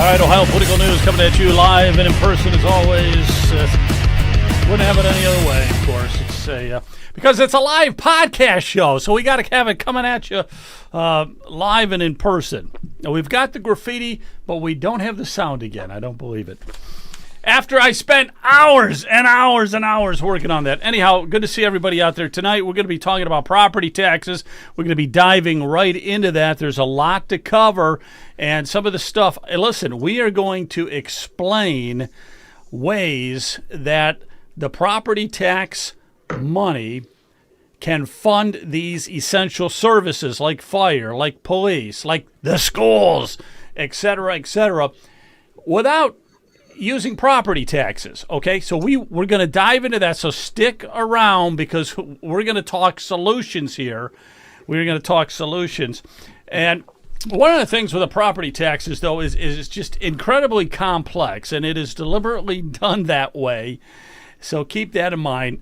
right, Ohio political news coming at you live and in person as always. Wouldn't have it any other way, of course. It's because it's a live podcast show, so we got to have it coming at you live and in person. Now, we've got the graffiti, but we don't have the sound again. I don't believe it. After I spent hours and hours and hours working on that. Anyhow, good to see everybody out there tonight. We're going to be talking about property taxes. We're going to be diving right into that. There's a lot to cover, and some of the stuff. Listen, we are going to explain ways that the property tax money can fund these essential services like fire, like police, like the schools, et cetera, without using property taxes. Okay, so we're going to dive into that, so stick around because we're going to talk solutions here. We're going to talk solutions. And one of the things with the property taxes, though, is it's just incredibly complex, and it is deliberately done that way. So keep that in mind.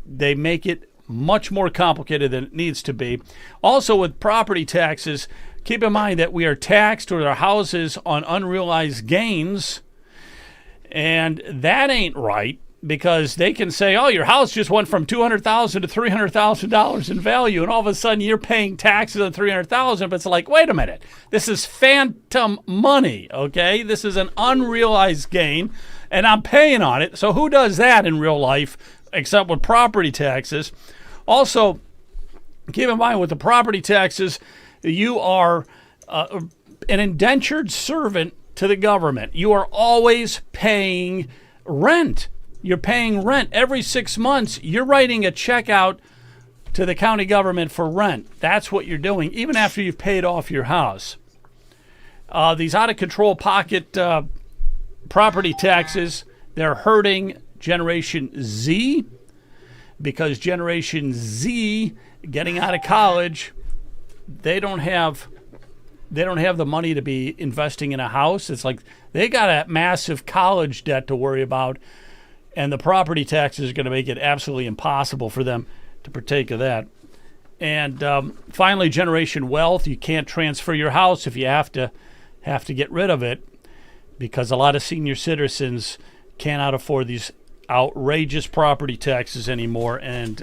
They make it much more complicated than it needs to be. Also, with property taxes, keep in mind that we are taxed with our houses on unrealized gains. And that ain't right, because they can say, oh, your house just went from $200,000 to $300,000 in value, and all of a sudden you're paying taxes on $300,000. But it's like, wait a minute, this is phantom money, okay? This is an unrealized gain, and I'm paying on it. So who does that in real life except with property taxes? Also, keep in mind with the property taxes, you are an indentured servant to the government. You are always paying rent. You're paying rent. Every 6 months, you're writing a check out to the county government for rent. That's what you're doing, even after you've paid off your house. These out-of-control pocket property taxes, they're hurting Generation Z, because Generation Z, getting out of college, they don't have the money to be investing in a house. It's like they got a massive college debt to worry about, and the property taxes are going to make it absolutely impossible for them to partake of that. And finally, generation wealth. You can't transfer your house if you have to get rid of it, because a lot of senior citizens cannot afford these outrageous property taxes anymore. And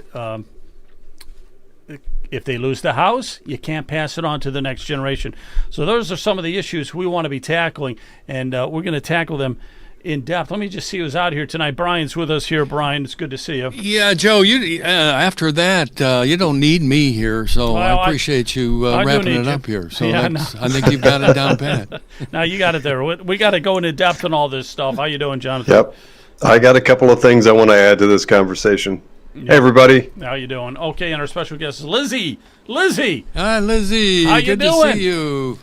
if they lose the house, you can't pass it on to the next generation. So those are some of the issues we want to be tackling, and we're going to tackle them in depth. Let me just see who's out here tonight. Brian's with us here. Brian, it's good to see you. Yeah, Joe, you after that, you don't need me here, so well, I appreciate you wrapping it up here. So yeah, I think you've got it down pat. Now you got it there. We got to go into depth on all this stuff. How you doing, Jonathan? Yep. I got a couple of things I want to add to this conversation. Hey, everybody. How you doing? Okay, and our special guest is Lizzie. Lizzie. Hi, Lizzie. How you doing? Good to see you.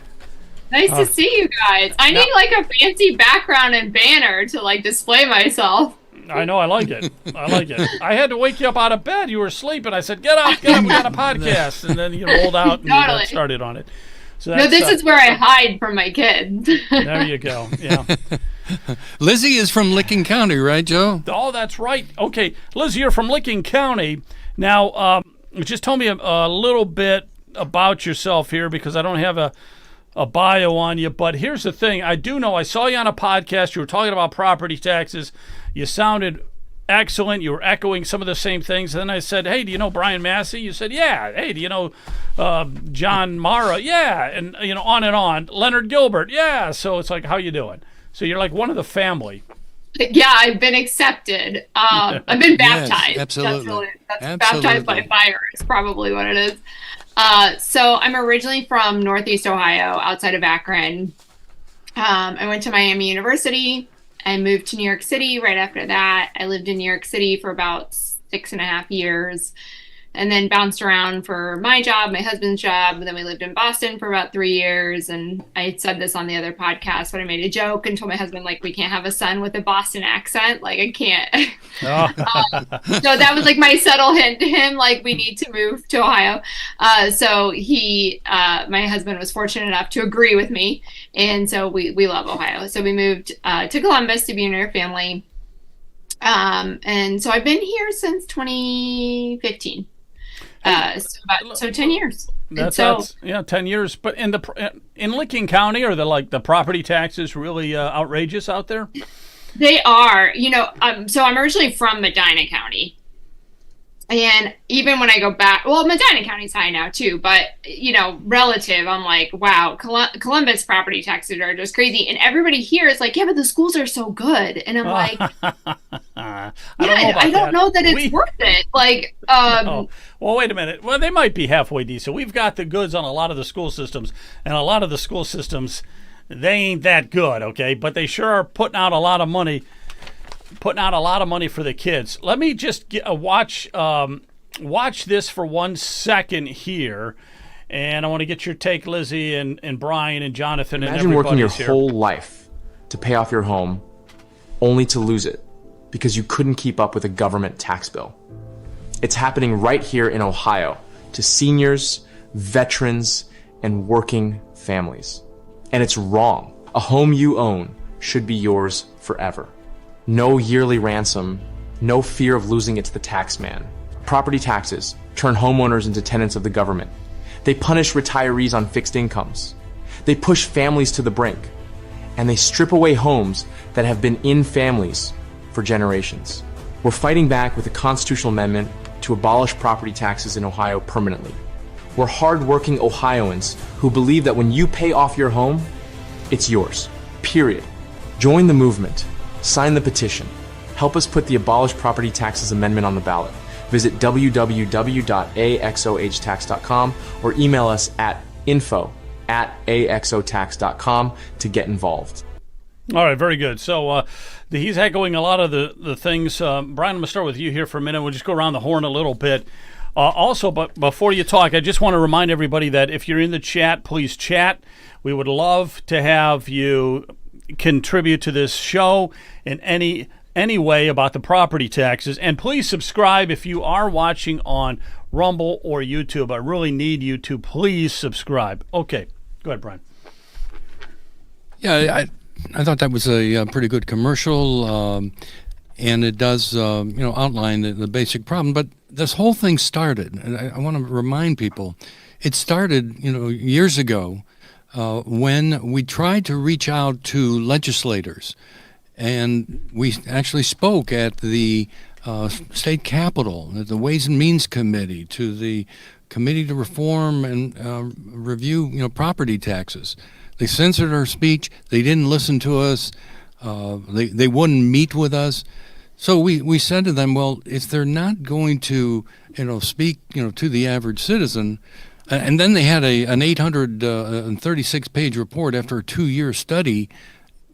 Nice to see you guys. I need like a fancy background and banner to like display myself. I know. I like it. I had to wake you up out of bed. You were asleep, and I said, get up. We got a podcast. And then you rolled out and you got started on it. So no, this is where I hide from my kids. There you go. Yeah. Lizzie is from Licking County, right, Joe? Oh, that's right. Okay, Lizzie, you're from Licking County. Now, just tell me a little bit about yourself here, because I don't have a bio on you. But here's the thing. I do know, I saw you on a podcast. You were talking about property taxes. You sounded excellent. You were echoing some of the same things. And then I said, hey, do you know Brian Massey? You said, yeah. Hey, do you know John Mara? Yeah. And, on and on. Leonard Gilbert? Yeah. So it's like, how you doing? So you're like one of the family. Yeah, I've been accepted. I've been baptized. Yes, absolutely. That's baptized by fire is probably what it is. So I'm originally from Northeast Ohio, outside of Akron. I went to Miami University. I moved to New York City right after that. I lived in New York City for about 6.5 years, and then bounced around for my job, my husband's job. And then we lived in Boston for about 3 years. And I had said this on the other podcast, but I made a joke and told my husband, like, we can't have a son with a Boston accent. Like, I can't. So that was like my subtle hint to him, like, we need to move to Ohio. So my husband was fortunate enough to agree with me. And so we love Ohio. So we moved to Columbus to be near family. And so I've been here since 2015. So 10 years. That's 10 years. But in Licking County, are the property taxes really outrageous out there? They are. So I'm originally from Medina County. And even when I go back, well, Medina County's high now too, but relative, I'm like, wow, Columbus property taxes are just crazy. And everybody here is like, yeah, but the schools are so good. And I'm like, I don't know that it's worth it. Like, well, wait a minute. Well, they might be halfway decent. We've got the goods on a lot of the school systems, and a lot of the school systems, they ain't that good, okay? But they sure are putting out a lot of money for the kids. Let me just watch this for 1 second here, and I want to get your take, Lizzie and Brian and Jonathan. Imagine working your whole life to pay off your home, only to lose it because you couldn't keep up with a government tax bill. It's happening right here in Ohio to seniors, veterans, and working families. And it's wrong. A home you own should be yours forever. No yearly ransom, no fear of losing it to the tax man. Property taxes turn homeowners into tenants of the government. They punish retirees on fixed incomes. They push families to the brink. And they strip away homes that have been in families for generations. We're fighting back with a constitutional amendment to abolish property taxes in Ohio permanently. We're hardworking Ohioans who believe that when you pay off your home, it's yours, period. Join the movement. Sign the petition. Help us put the Abolish Property Taxes Amendment on the ballot. Visit www.axohtax.com or email us at info@axotax.com to get involved. All right, very good. So he's echoing a lot of the things. Brian, I'm going to start with you here for a minute. We'll just go around the horn a little bit. Also, but before you talk, I just want to remind everybody that if you're in the chat, please chat. We would love to have you contribute to this show in any way about the property taxes. And please subscribe if you are watching on Rumble or YouTube. I really need you to please subscribe. Okay, go ahead, Brian. Yeah, I thought that was a pretty good commercial, and it does outline the basic problem. But this whole thing started, and I want to remind people, it started years ago. When we tried to reach out to legislators, and we actually spoke at the state capitol, at the Ways and Means Committee, to the Committee to Reform and Review property taxes. They censored our speech. They didn't listen to us. They wouldn't meet with us. So we said to them, well, if they're not going to speak to the average citizen. And then they had an 836-page report after a 2-year study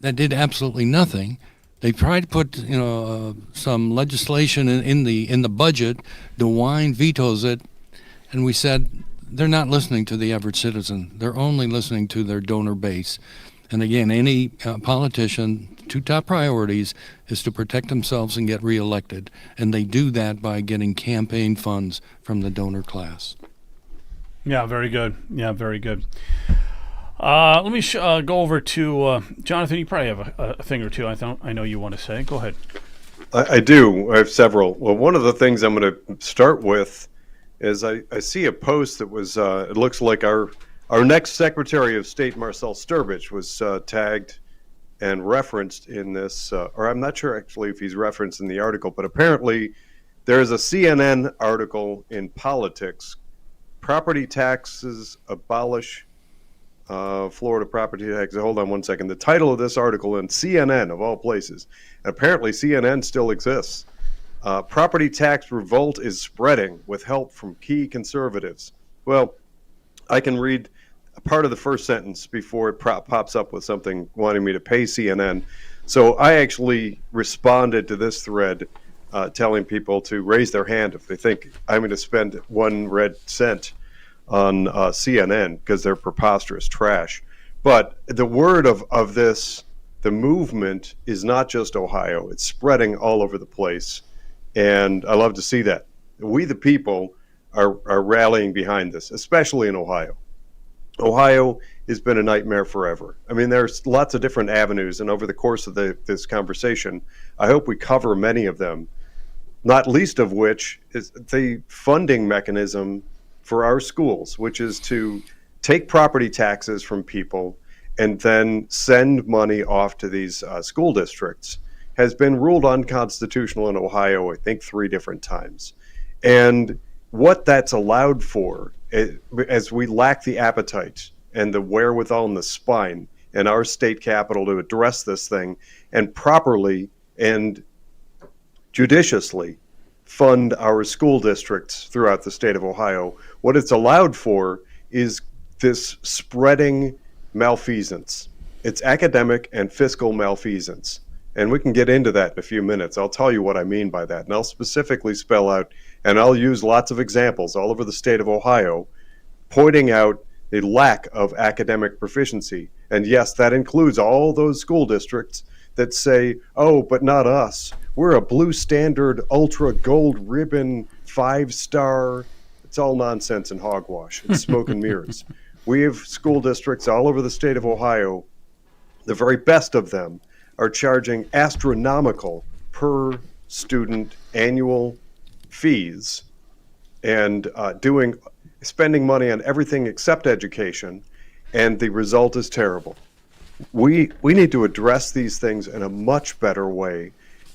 that did absolutely nothing. They tried to put some legislation in the budget. DeWine vetoes it, and we said they're not listening to the average citizen. They're only listening to their donor base. And again, any politician, 2 top priorities is to protect themselves and get reelected, and they do that by getting campaign funds from the donor class. Yeah, very good. Let me go over to Jonathan. You probably have a thing or two I know you want to say. Go ahead. I do. I have several. Well, one of the things I'm going to start with is I see a post that was, it looks like our next Secretary of State, Marcel Sturbridge, was tagged and referenced in this, or I'm not sure actually if he's referenced in the article, but apparently there's a CNN article in Politics, Property Taxes Abolish Florida Property Taxes. Hold on 1 second. The title of this article in CNN, of all places, and apparently CNN still exists. Property tax revolt is spreading with help from key conservatives. Well, I can read a part of the first sentence before it pops up with something wanting me to pay CNN. So I actually responded to this thread telling people to raise their hand if they think I'm going to spend 1 red cent on CNN because they're preposterous trash. But the word of this, the movement, is not just Ohio. It's spreading all over the place. And I love to see that. We, the people, are rallying behind this, especially in Ohio. Ohio has been a nightmare forever. I mean, there's lots of different avenues, and over the course of this conversation, I hope we cover many of them. not least of which is the funding mechanism for our schools, which is to take property taxes from people and then send money off to these school districts, has been ruled unconstitutional in Ohio, I think 3 different times. And what that's allowed for, as we lack the appetite and the wherewithal and the spine in our state capital to address this thing and properly and judiciously fund our school districts throughout the state of Ohio, what it's allowed for is this spreading malfeasance. It's academic and fiscal malfeasance. And we can get into that in a few minutes. I'll tell you what I mean by that. And I'll specifically spell out, and I'll use lots of examples all over the state of Ohio, pointing out the lack of academic proficiency. And yes, that includes all those school districts that say, oh, but not us. We're a blue standard, ultra gold ribbon, 5-star. It's all nonsense and hogwash. It's smoke and mirrors. We have school districts all over the state of Ohio. The very best of them are charging astronomical per student annual fees and spending money on everything except education, and the result is terrible. We need to address these things in a much better way,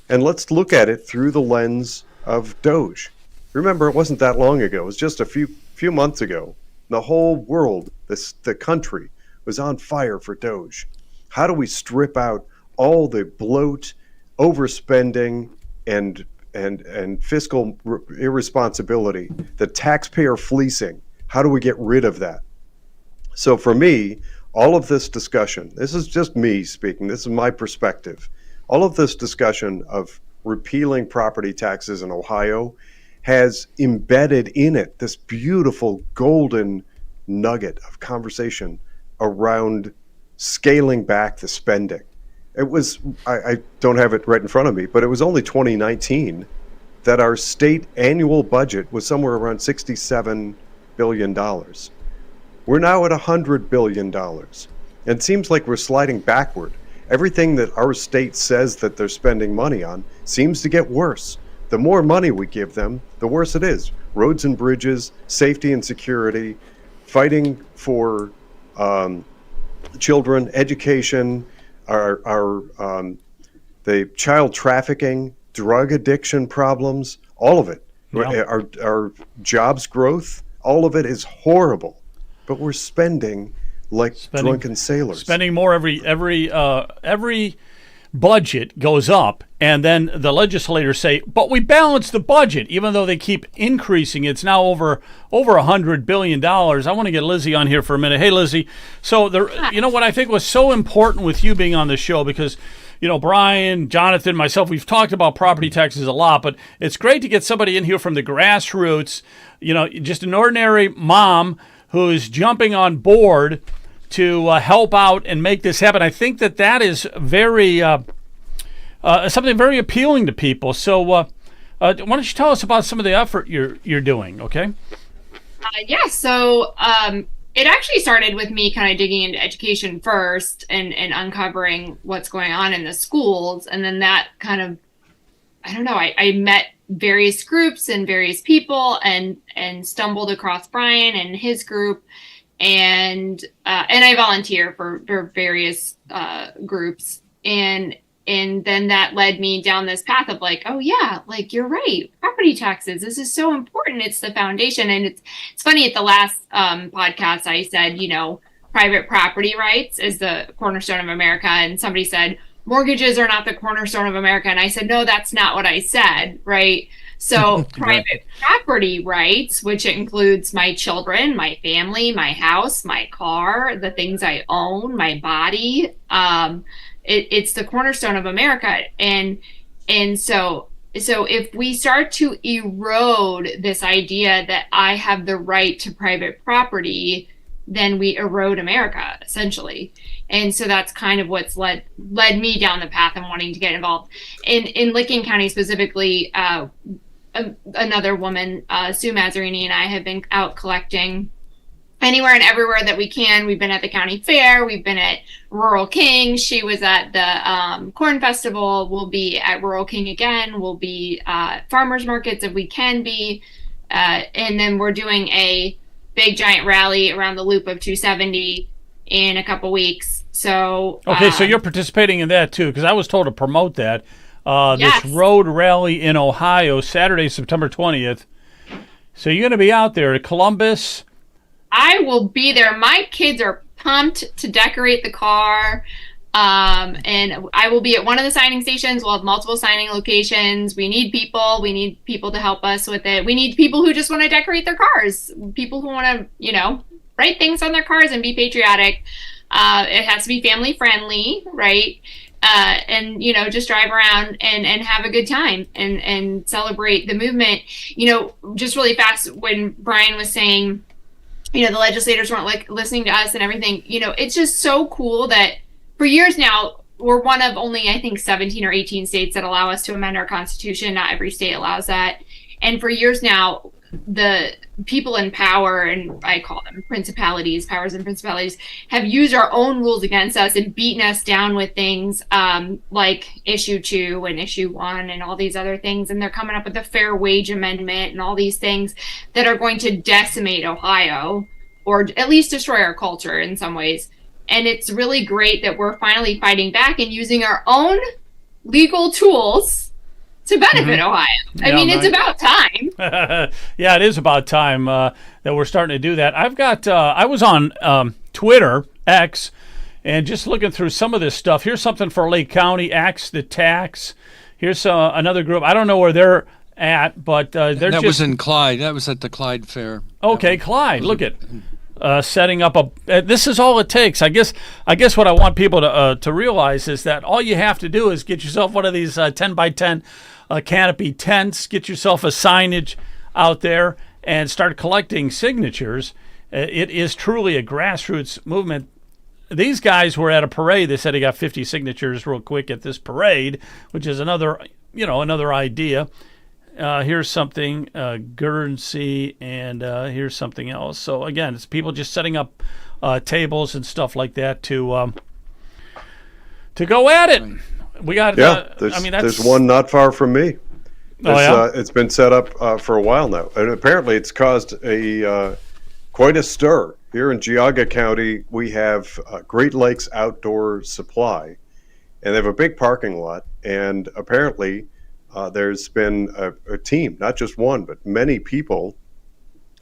and let's look at it through the lens of Doge. Remember, it wasn't that long ago. It was just a few months ago. The whole world, the country, was on fire for Doge. How do we strip out all the bloat, overspending, and fiscal irresponsibility, the taxpayer fleecing? How do we get rid of that? So for me, all of this discussion, this is just me speaking, this is my perspective, all of this discussion of repealing property taxes in Ohio has embedded in it this beautiful golden nugget of conversation around scaling back the spending. It was, I don't have it right in front of me, but it was only 2019 that our state annual budget was somewhere around $67 billion. We're now at $100 billion. And it seems like we're sliding backward. Everything that our state says that they're spending money on seems to get worse. The more money we give them, the worse it is. Roads and bridges, safety and security, fighting for children, education, the child trafficking, drug addiction problems, all of it. Yeah. Our jobs growth, all of it is horrible. But we're spending like drunken sailors. Spending more every budget goes up, and then the legislators say, but we balanced the budget, even though they keep increasing. It's now over $100 billion. I want to get Lizzie on here for a minute. Hey, Lizzie. So, you know what I think was so important with you being on the show, because, you know, Brian, Jonathan, myself, we've talked about property taxes a lot, but it's great to get somebody in here from the grassroots, you know, just an ordinary mom who's jumping on board to help out and make this happen. I think that is very something very appealing to people. So why don't you tell us about some of the effort you're doing, okay? So it actually started with me kind of digging into education first and uncovering what's going on in the schools. And then that kind of, I don't know, I met various groups and various people and stumbled across Brian and his group. And I volunteer for various groups, and then that led me down this path of like, oh yeah, like you're right, property taxes, this is so important, it's the foundation. And it's funny, at the last podcast I said, you know, private property rights is the cornerstone of America, and somebody said mortgages are not the cornerstone of America, and I said, no, that's not what I said, right? So private property rights, which includes my children, my family, my house, my car, the things I own, my body, it's the cornerstone of America. And so if we start to erode this idea that I have the right to private property, then we erode America, essentially. And so that's kind of what's led me down the path of wanting to get involved. In Licking County specifically, another woman, Sue Mazzarini, and I have been out collecting anywhere and everywhere that we can. We've been at the county fair. We've been at Rural King. She was at the Corn Festival. We'll be at Rural King again. We'll be farmers markets if we can be. And then we're doing a big giant rally around the loop of 270 in a couple weeks. So okay, so you're participating in that too, because I was told to promote that. Yes. This road rally in Ohio, Saturday, September 20th. So you're going to be out there at Columbus. I will be there. My kids are pumped to decorate the car. And I will be at one of the signing stations. We'll have multiple signing locations. We need people. We need people to help us with it. We need people who just want to decorate their cars. People who want to, write things on their cars and be patriotic. It has to be family friendly, right? And just drive around and have a good time and celebrate the movement. Just really fast, when Brian was saying, the legislators weren't listening to us and everything, it's just so cool that for years now, we're one of only, I think, 17 or 18 states that allow us to amend our constitution. Not every state allows that. And for years now, the people in power, and I call them principalities, powers and principalities, have used our own rules against us and beaten us down with things like issue 2 and issue 1 and all these other things. And they're coming up with a fair wage amendment and all these things that are going to decimate Ohio, or at least destroy our culture in some ways. And it's really great that we're finally fighting back and using our own legal tools to benefit Ohio. It's about time. Yeah, it is about time that we're starting to do that. I was on Twitter, X, and just looking through some of this stuff. Here's something for Lake County, Axe the Tax. Here's another group. I don't know where they're at, but that was in Clyde. That was at the Clyde Fair. Okay, Clyde. Look at setting up this is all it takes. I guess what I want people to realize is that all you have to do is get yourself one of these 10 by 10 canopy tents, get yourself a signage out there, and start collecting signatures. It is truly a grassroots movement. These guys were at a parade. They said they got 50 signatures real quick at this parade, which is another idea. Here's something, Guernsey, and here's something else. So again, it's people just setting up tables and stuff like that to go at it. We got there's one not far from me. It's been set up for a while now, and apparently it's caused quite a stir here in Geauga County. We have Great Lakes Outdoor Supply, and they have a big parking lot, and apparently there's been a team, not just one, but many people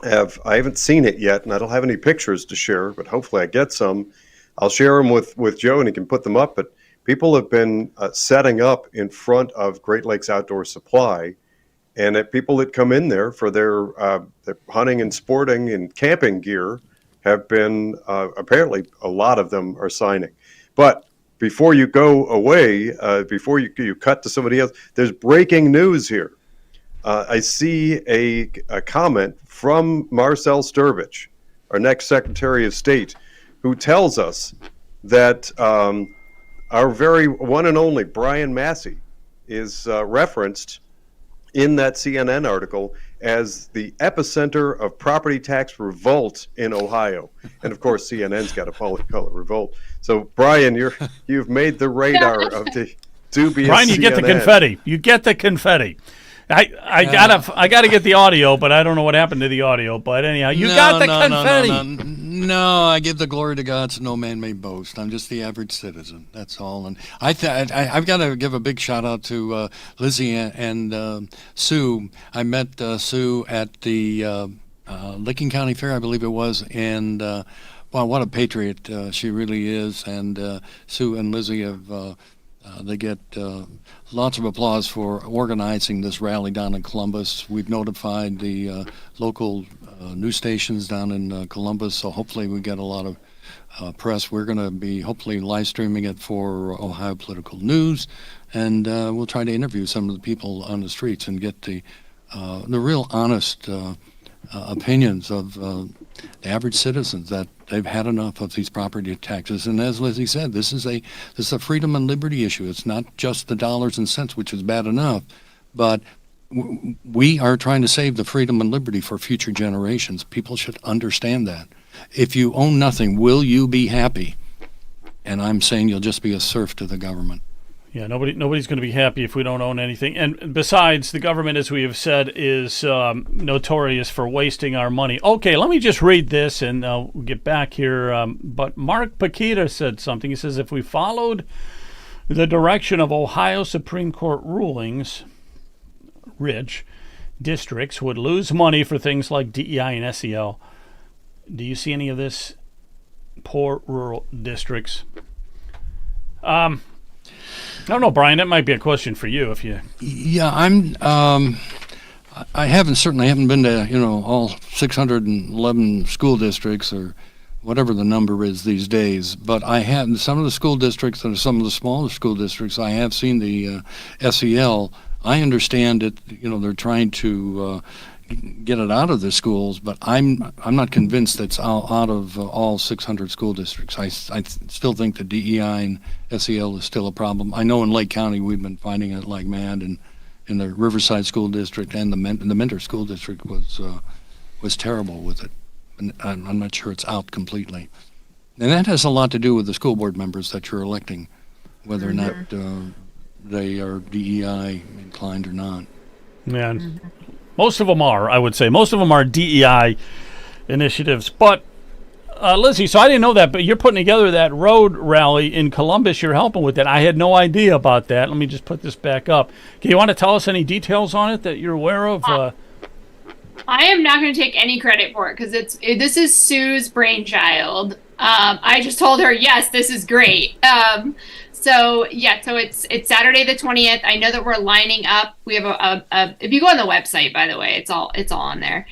I haven't seen it yet, and I don't have any pictures to share, but hopefully I get some. I'll share them with Joe, and he can put them up. But people have been setting up in front of Great Lakes Outdoor Supply, and people that come in there for their hunting and sporting and camping gear have been, apparently a lot of them are signing. But before you go away, before you cut to somebody else, there's breaking news here. I see a comment from Marcel Sturbich, our next Secretary of State, who tells us that our very one and only Brian Massey is referenced in that CNN article as the epicenter of property tax revolt in Ohio. And of course, CNN's got to call it revolt. So Brian, you've made the radar of the dubious Brian, you CNN. get the confetti. You get the confetti. I gotta get the audio, but I don't know what happened to the audio. But anyhow, you got the confetti. No, I give the glory to God, so no man may boast. I'm just the average citizen. That's all. And I've got to give a big shout out to Lizzie and Sue. I met Sue at the Licking County Fair, I believe it was, and wow, what a patriot she really is. And Sue and Lizzie have. They get lots of applause for organizing this rally down in Columbus. We've notified the local news stations down in Columbus, so hopefully we get a lot of press. We're going to be hopefully live streaming it for Ohio Political News, and we'll try to interview some of the people on the streets and get the real honest opinions of the average citizens that they've had enough of these property taxes. And as Lizzie said, this is a freedom and liberty issue. It's not just the dollars and cents, which is bad enough, but we are trying to save the freedom and liberty for future generations. People should understand that. If you own nothing, will you be happy? And I'm saying you'll just be a serf to the government. Yeah, nobody's going to be happy if we don't own anything. And besides, the government, as we have said, is notorious for wasting our money. Okay, let me just read this, and we'll get back here. But Mark Paquita said something. He says, if we followed the direction of Ohio Supreme Court rulings, rich districts would lose money for things like DEI and SEL. Do you see any of this? Poor rural districts. I don't know, Brian. That might be a question for you, if you. Yeah, I certainly haven't been to all 611 school districts or whatever the number is these days. But I have some of the school districts and some of the smaller school districts. I have seen the SEL. I understand that they're trying to get it out of the schools, but I'm not convinced that's out of all 600 school districts. I still think the DEI and SEL is still a problem. I know in Lake County we've been finding it like mad, and in the Riverside School District and the Mentor School District was terrible with it. And I'm not sure it's out completely. And that has a lot to do with the school board members that you're electing, whether or not they are DEI inclined or not. Yeah. Most of them are, I would say. Most of them are DEI initiatives. But, Lizzie, so I didn't know that, but you're putting together that road rally in Columbus. You're helping with that. I had no idea about that. Let me just put this back up. Okay, you want to tell us any details on it that you're aware of? I am not going to take any credit for it because this is Sue's brainchild. I just told her, yes, this is great. So it's Saturday the 20th. I know that we're lining up. We have a if you go on the website, by the way, it's all on there.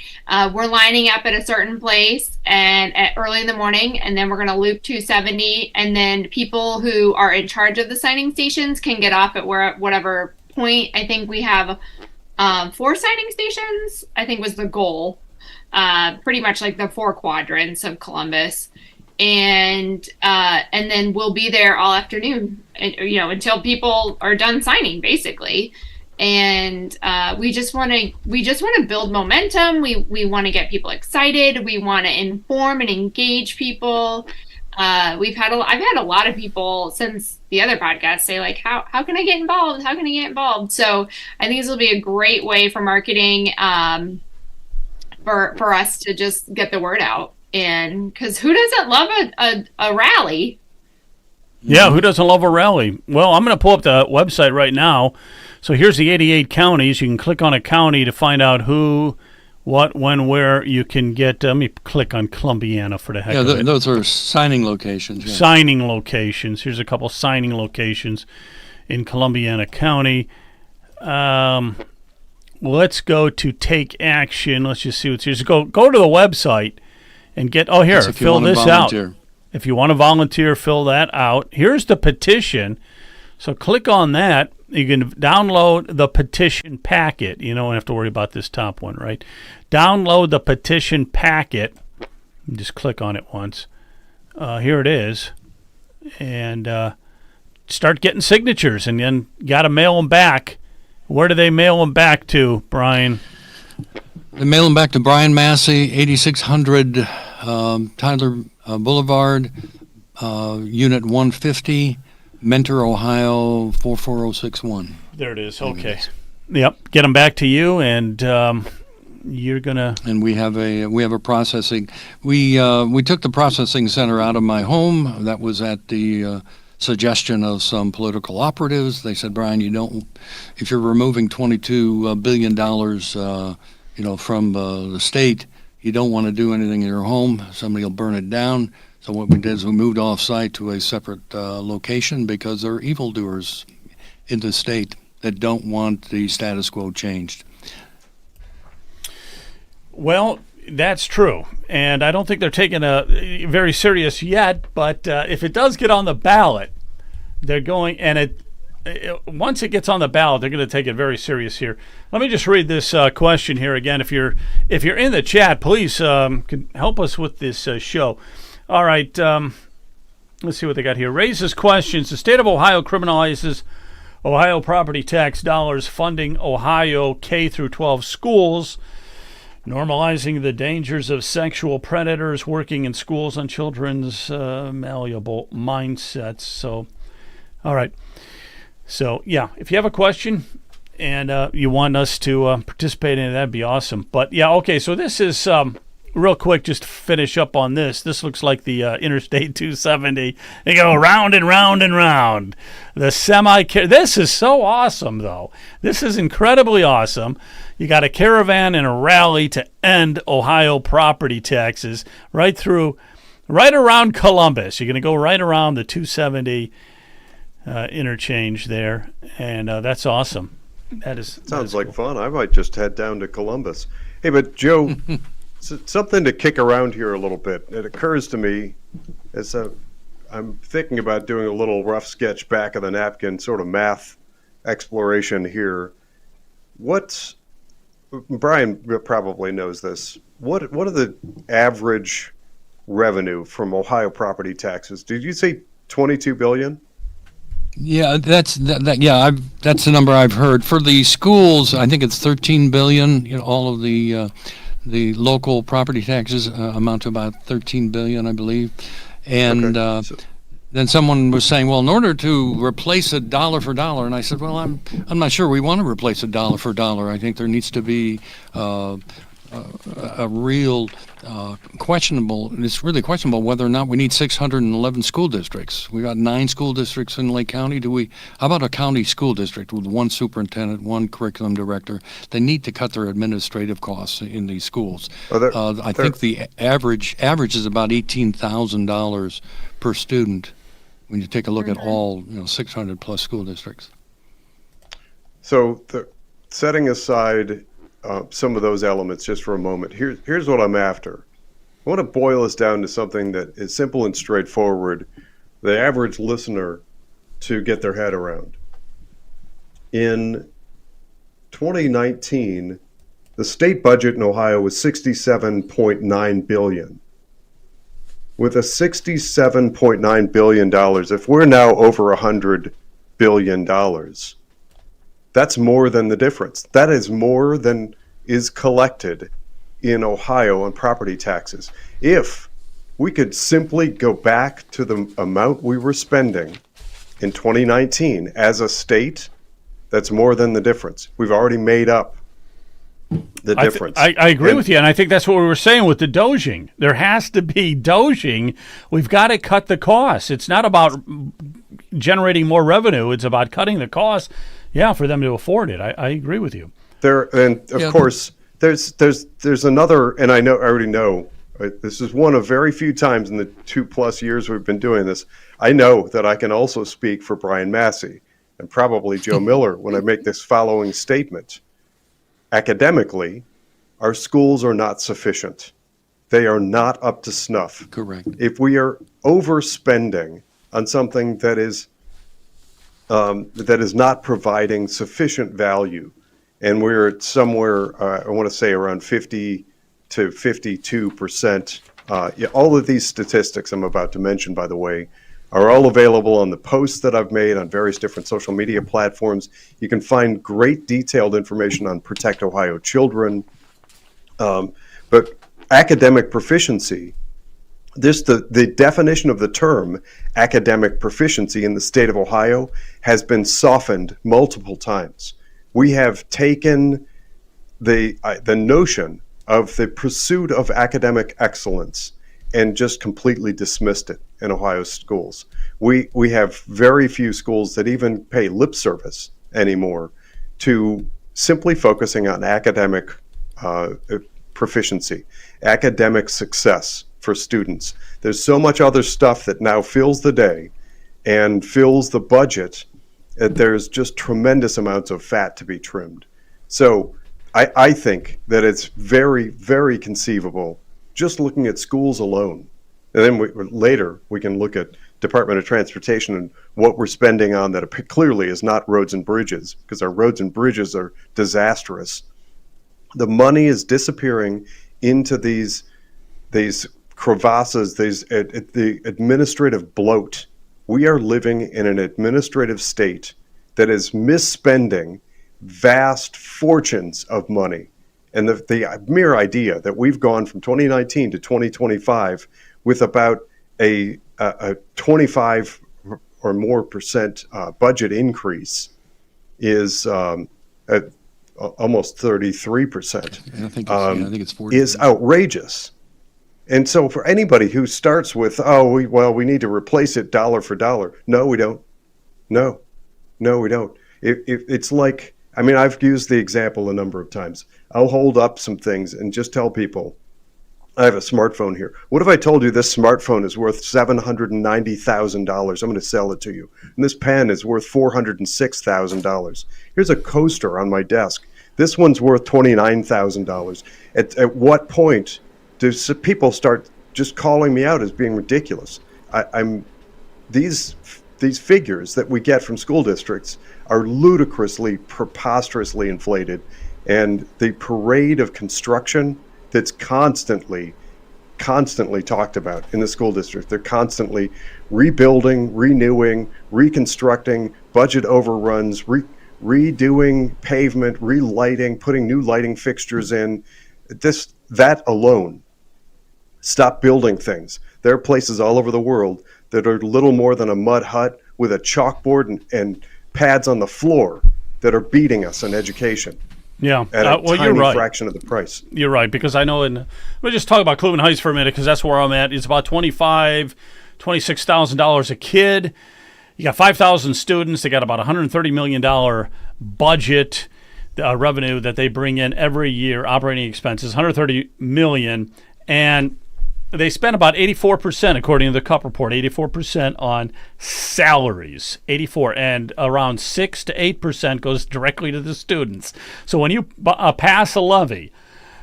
We're lining up at a certain place and at early in the morning, and then we're going to loop 270, and then people who are in charge of the signing stations can get off at whatever point. I think we have 4 signing stations, I think was the goal. Pretty much like the 4 quadrants of Columbus. And then we'll be there all afternoon, until people are done signing, basically. And we just want to build momentum. We want to get people excited. We want to inform and engage people. I've had a lot of people since the other podcast say, like, how can I get involved? How can I get involved? So I think this will be a great way for marketing, for us to just get the word out. And because who doesn't love a rally? Yeah, who doesn't love a rally? Well, I'm going to pull up the website right now. So here's the 88 counties. You can click on a county to find out who, what, when, where you can get. Let me click on Columbiana for the heck of it. Those are signing locations. Yeah. Signing locations. Here's a couple signing locations in Columbiana County. Let's go to take action. Let's just see what's here. So go to the website. And fill this out. If you want to volunteer, fill that out. Here's the petition. So click on that. You can download the petition packet. You don't have to worry about this top one, right? Download the petition packet. Just click on it once. Here it is. And start getting signatures. And then got to mail them back. Where do they mail them back to, Brian? They mail them back to Brian Massey, 8600 Tyler Boulevard, Unit 150, Mentor, Ohio 44061. There it is. Okay. Yep. Get them back to you, and you're gonna. And we have a processing. We took the processing center out of my home. That was at the suggestion of some political operatives. They said, Brian, if you're removing $22 billion. From the state, you don't want to do anything in your home. Somebody will burn it down. So what we did is we moved off-site to a separate location because there are evildoers in the state that don't want the status quo changed. Well, that's true. And I don't think they're taking it very serious yet. But if it does get on the ballot, they're going, and once it gets on the ballot, they're going to take it very serious here. Let me just read this question here again. If you're in the chat, please can help us with this show. All right, let's see what they got here. Raises questions. The state of Ohio criminalizes Ohio property tax dollars funding Ohio K through 12 schools. normalizing the dangers of sexual predators working in schools on children's malleable mindsets. So, all right. So, yeah, if you have a question and you want us to participate in it, that'd be awesome. But, yeah, okay, so this is real quick, just to finish up on this. This looks like the Interstate 270. They go round and round and round. The this is so awesome, though. This is incredibly awesome. You got a caravan and a rally to end Ohio property taxes right around Columbus. You're going to go right around the 270 interchange there, and that's awesome. Sounds like fun. I might just head down to Columbus. Hey, but Joe, something to kick around here a little bit. It occurs to me as I'm thinking about doing a little rough sketch back of the napkin, sort of math exploration here. Brian probably knows this. What are the average revenue from Ohio property taxes? Did you say 22 billion? Yeah, that's the number I've heard. For the schools, I think it's 13 billion. You know, all of the local property taxes amount to about 13 billion, I believe. And then someone was saying, well, in order to replace a dollar for dollar, and I said, well, I'm not sure we want to replace a dollar for dollar. I think there needs to be a real it's really questionable whether or not we need 611 school districts. We got 9 school districts in Lake County. How about a county school district with one superintendent, one curriculum director? They need to cut their administrative costs in these schools. I think the average is about $18,000 per student when you take a look at all 600 plus school districts. So setting aside some of those elements just for a moment. Here's what I'm after. I want to boil this down to something that is simple and straightforward, the average listener to get their head around. In 2019, the state budget in Ohio was $67.9 billion. With a $67.9 billion, if we're now over $100 billion, that's more than the difference. That is more than is collected in Ohio on property taxes. If we could simply go back to the amount we were spending in 2019 as a state, that's more than the difference. We've already made up the difference. I agree with you, and I think that's what we were saying with the doging. There has to be doging. We've got to cut the costs. It's not about generating more revenue. It's about cutting the costs. Yeah, for them to afford it. I agree with you. Of course, there's another, and I already know, this is one of very few times in the 2+ years we've been doing this. I know that I can also speak for Brian Massey and probably Joe Miller when I make this following statement. Academically, our schools are not sufficient. They are not up to snuff. Correct. If we are overspending on something that is not providing sufficient value, and we're at somewhere, I want to say around 50 to 52%. All of these statistics I'm about to mention, by the way, are all available on the posts that I've made on various different social media platforms. You can find great detailed information on Protect Ohio Children. But academic proficiency, the definition of the term academic proficiency in the state of Ohio has been softened multiple times. We have taken the notion of the pursuit of academic excellence and just completely dismissed it in Ohio schools. We have very few schools that even pay lip service anymore to simply focusing on academic proficiency, academic success for students. There's so much other stuff that now fills the day and fills the budget that there's just tremendous amounts of fat to be trimmed. So I think that it's very, very conceivable just looking at schools alone. And then later we can look at Department of Transportation and what we're spending on that clearly is not roads and bridges, because our roads and bridges are disastrous. The money is disappearing into these crevasses, the administrative bloat. We are living in an administrative state that is misspending vast fortunes of money. And the mere idea that we've gone from 2019 to 2025 with about a 25 or more percent budget increase is at almost 33%. I think it's 40. Is outrageous. And so for anybody who starts with, we need to replace it dollar for dollar. No, we don't. No, we don't. It's like, I mean, I've used the example a number of times. I'll hold up some things and just tell people, I have a smartphone here. What if I told you this smartphone is worth $790,000? I'm going to sell it to you. And this pen is worth $406,000. Here's a coaster on my desk. This one's worth $29,000. At what point do people start just calling me out as being ridiculous? These figures that we get from school districts are ludicrously, preposterously inflated, and the parade of construction that's constantly talked about in the school district. They're constantly rebuilding, renewing, reconstructing, budget overruns, redoing pavement, relighting, putting new lighting fixtures in. That alone. Stop building things. There are places all over the world that are little more than a mud hut with a chalkboard and pads on the floor that are beating us in education. Yeah, at a tiny you're right. fraction of the price. You're right, because I know let me just talk about Cleveland Heights for a minute, because that's where I'm at. It's about $26,000 a kid. You got 5,000 students. They got about $130 million budget revenue that they bring in every year, operating expenses, $130 million, and they spend about 84%, according to the CUP report, 84% on salaries, 84, and around 6 to 8% goes directly to the students. So when you pass a levy,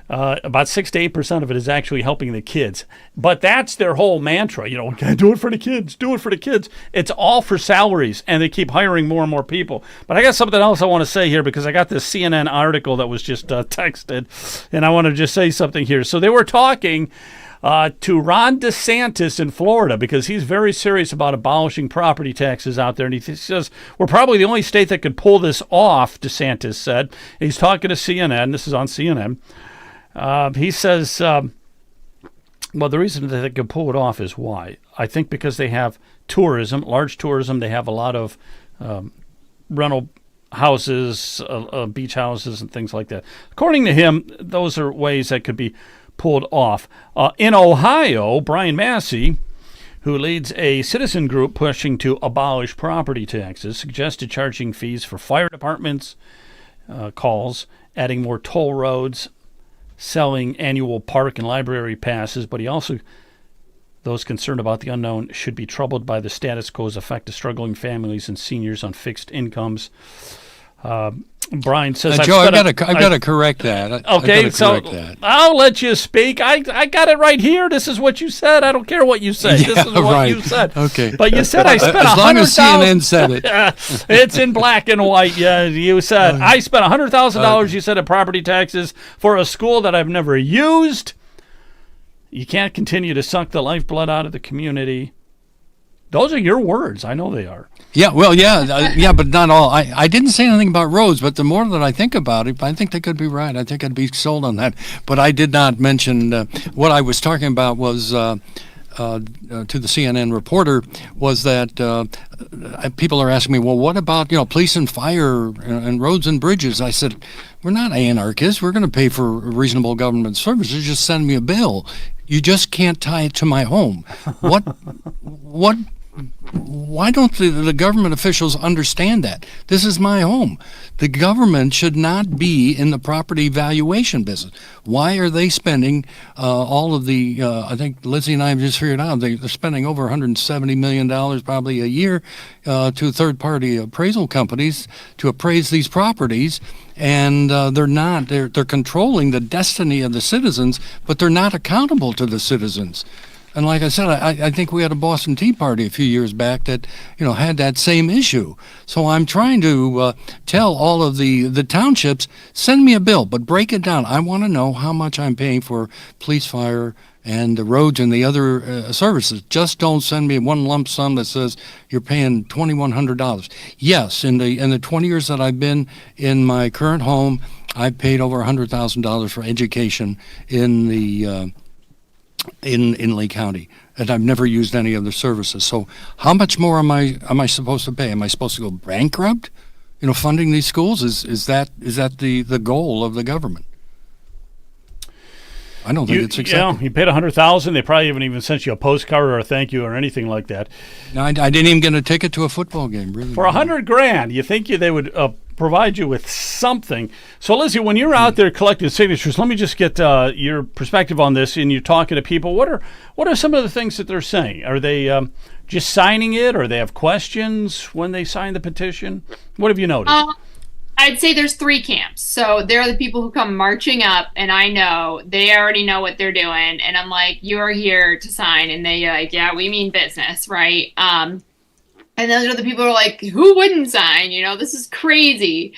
about 6 to 8% of it is actually helping the kids. But that's their whole mantra. Do it for the kids, do it for the kids. It's all for salaries, and they keep hiring more and more people. But I got something else I want to say here, because I got this CNN article that was just texted, and I want to just say something here. So they were talking to Ron DeSantis in Florida, because he's very serious about abolishing property taxes out there. And he says, we're probably the only state that could pull this off, DeSantis said. And he's talking to CNN. This is on CNN. He says, well, the reason that they can pull it off is why? I think because they have tourism, large tourism. They have a lot of rental houses, beach houses, and things like that. According to him, those are ways that could be pulled off. In Ohio, Brian Massey, who leads a citizen group pushing to abolish property taxes, suggested charging fees for fire departments, calls, adding more toll roads, selling annual park and library passes, but he also, those concerned about the unknown should be troubled by the status quo's effect to struggling families and seniors on fixed incomes. Brian says, Joe, I've got to correct that. Okay, so I'll let you speak. I got it right here. This is what you said. I don't care what you say. Yeah, this is what you said. Okay. But you said I spent $100,000. As long as CNN said it. It's in black and white. Yeah, you said I spent $100,000. You said in property taxes for a school that I've never used. You can't continue to suck the lifeblood out of the community. Those are your words. I know they are. Yeah, well, but not all. I didn't say anything about roads, but the more that I think about it, I think they could be right. I think I'd be sold on that. But I did not mention what I was talking about was to the CNN reporter was that people are asking me, well, what about police and fire and roads and bridges? I said, we're not anarchists. We're going to pay for reasonable government services. Just send me a bill. You just can't tie it to my home. What? Why don't the government officials understand that? This is my home. The government should not be in the property valuation business. Why are they spending all of the, I think Lizzie and I have just figured out, they're spending over $170 million probably a year to third-party appraisal companies to appraise these properties, and they're controlling the destiny of the citizens, but they're not accountable to the citizens. And like I said, I think we had a Boston Tea Party a few years back that, had that same issue. So I'm trying to tell all of the townships, send me a bill, but break it down. I want to know how much I'm paying for police, fire, and the roads and the other services. Just don't send me one lump sum that says you're paying $2,100. Yes, in the 20 years that I've been in my current home, I've paid over $100,000 for education in the in Lee County, and I've never used any other services. So how much more am I supposed to pay? Am I supposed to go bankrupt? Funding these schools is that the goal of the government? I don't think it's acceptable. Yeah, you paid $100,000. They probably haven't even sent you a postcard or a thank you or anything like that. No, I didn't even get a ticket to a football game. Really, for $100,000, you think they would provide you with something? So, Lizzie, when you're out there collecting signatures, let me just get your perspective on this. And you're talking to people. What are some of the things that they're saying? Are they just signing it, or they have questions when they sign the petition? What have you noticed? I'd say there's three camps. So there are the people who come marching up, and I know they already know what they're doing. And I'm like, you're here to sign. And they're like, yeah, we mean business, right? And those are the people who are like, who wouldn't sign? This is crazy.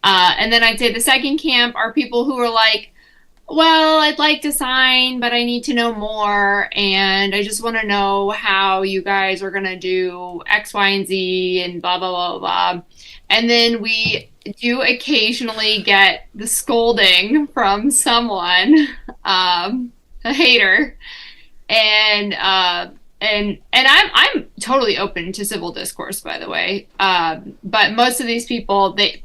And then I'd say the second camp are people who are like, well, I'd like to sign, but I need to know more. And I just want to know how you guys are going to do X, Y, and Z and blah, blah, blah, blah. And then we do occasionally get the scolding from someone, a hater, and I'm totally open to civil discourse, by the way. But most of these people, they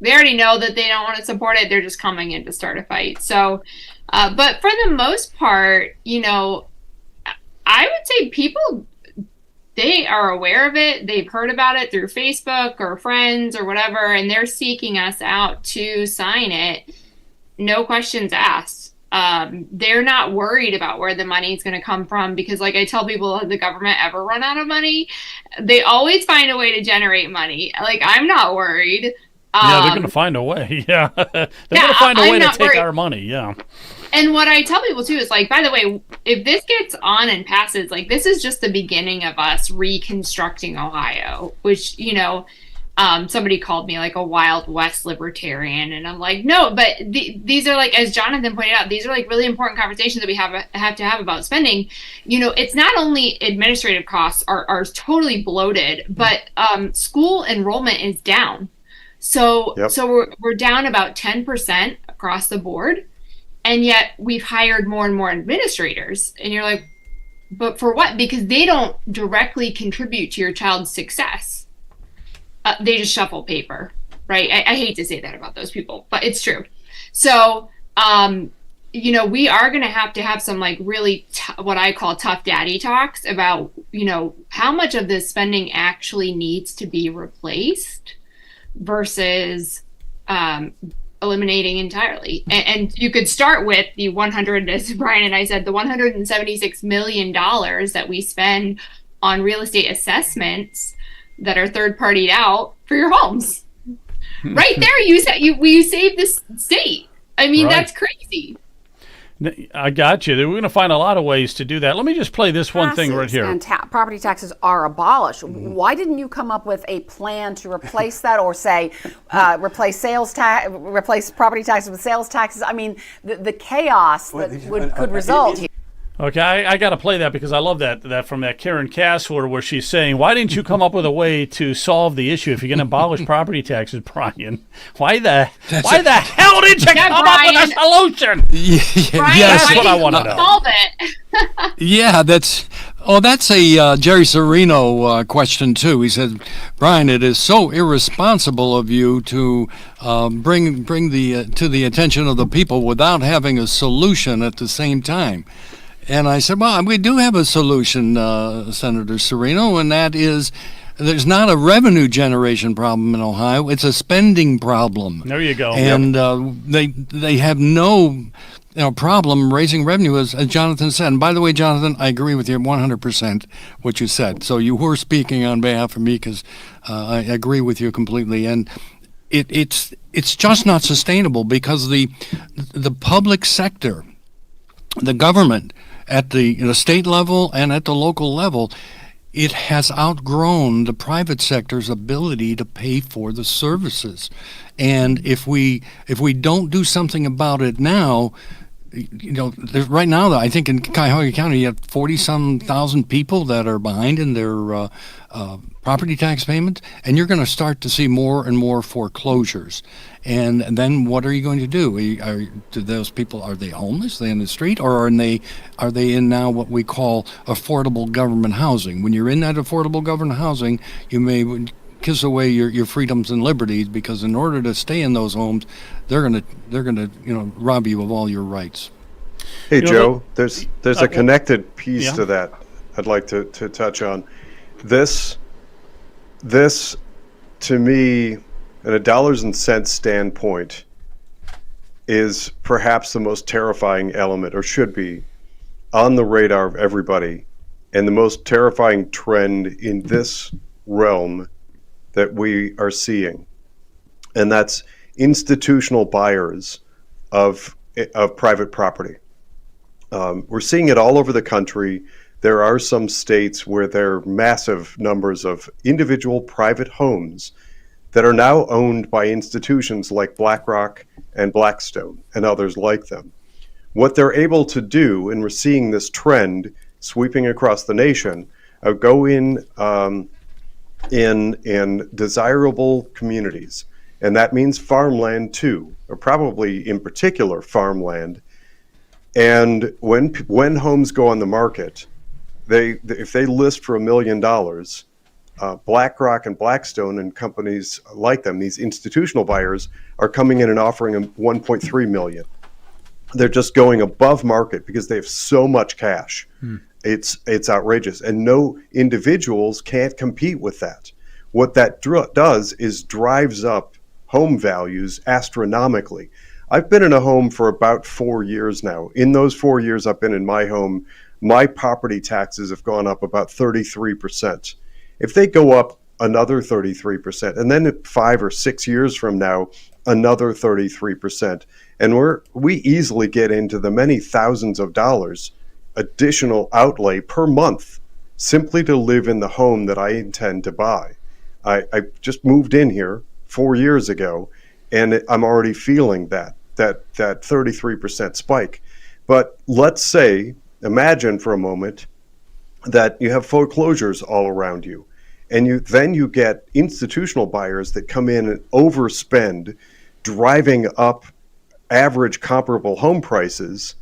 already know that they don't want to support it. They're just coming in to start a fight. So, but for the most part, I would say people, they are aware of it. They've heard about it through Facebook or friends or whatever, and they're seeking us out to sign it. No questions asked. They're not worried about where the money is going to come from because, like I tell people, has the government ever run out of money? They always find a way to generate money. Like, I'm not worried. Yeah, they're going to find a way. Yeah. They're going to find a way to take our money. Yeah. And what I tell people, too, is like, by the way, if this gets on and passes, like, this is just the beginning of us reconstructing Ohio, which, somebody called me like a Wild West libertarian. And I'm like, no, but these are like, as Jonathan pointed out, these are like really important conversations that we have to have about spending. It's not only administrative costs are totally bloated, but school enrollment is down. So we're down about 10% across the board. And yet we've hired more and more administrators. And you're like, but for what? Because they don't directly contribute to your child's success. They just shuffle paper, right? I hate to say that about those people, but it's true. So, we are going to have some like really what I call tough daddy talks about, how much of this spending actually needs to be replaced versus eliminating entirely. And you could start with the as Brian and I said, the $176 million that we spend on real estate assessments that are third-partied out for your homes. Right there, you save this state. I mean, right. That's crazy. I got you. We're going to find a lot of ways to do that. Let me just play this one thing right here. And property taxes are abolished. Why didn't you come up with a plan to replace that, or say replace property taxes with sales taxes? I mean, the chaos that could result here. Okay, I got to play that because I love that from that Karen Kassler, where she's saying, why didn't you come up with a way to solve the issue if you're going to abolish property taxes, Brian? Why the hell did you come up with a solution? Brian, that's what I want to know. Solve it. Yeah, that's a Jerry Serino question too. He said, Brian, it is so irresponsible of you to bring to the attention of the people without having a solution at the same time. And I said, well, we do have a solution, Senator Serino, and that is there's not a revenue generation problem in Ohio. It's a spending problem. There you go. And they have no problem raising revenue, as Jonathan said. And by the way, Jonathan, I agree with you 100% what you said. So you were speaking on behalf of me because I agree with you completely. And it's just not sustainable because the public sector, the government, at the state level and at the local level, it has outgrown the private sector's ability to pay for the services. And if we don't do something about it now, right now, I think in Cuyahoga County, you have 40-some thousand people that are behind in their property tax payments, and you're going to start to see more and more foreclosures. And then what are you going to do? Do those people, are they homeless? Are they in the street, or are they in now what we call affordable government housing? When you're in that affordable government housing, you may kiss away your freedoms and liberties, because in order to stay in those homes, they're gonna rob you of all your rights. Hey, Joe, there's a connected piece to that I'd like to touch on. This to me, in a dollars and cents standpoint, is perhaps the most terrifying element, or should be, on the radar of everybody, and the most terrifying trend in this realm that we are seeing, and that's institutional buyers of private property. We're seeing it all over the country. There are some states where there are massive numbers of individual private homes that are now owned by institutions like BlackRock and Blackstone and others like them. What they're able to do, and we're seeing this trend sweeping across the nation, go in desirable communities, and that means farmland too, or probably in particular farmland. And when homes go on the market, if they list for $1 million, BlackRock and Blackstone and companies like them, these institutional buyers, are coming in and offering them 1.3 million. They're just going above market because they have so much cash. It's outrageous, and no individuals can't compete with that. What that does is drives up home values astronomically. I've been in a home for about 4 years now. In those 4 years I've been in my home, my property taxes have gone up about 33%. If they go up another 33%, and then 5 or 6 years from now, another 33%, and we easily get into the many thousands of dollars additional outlay per month simply to live in the home that I intend to buy. I just moved in here 4 years ago, and I'm already feeling that 33% spike. But let's say, imagine for a moment that you have foreclosures all around you, and you get institutional buyers that come in and overspend, driving up average comparable home prices.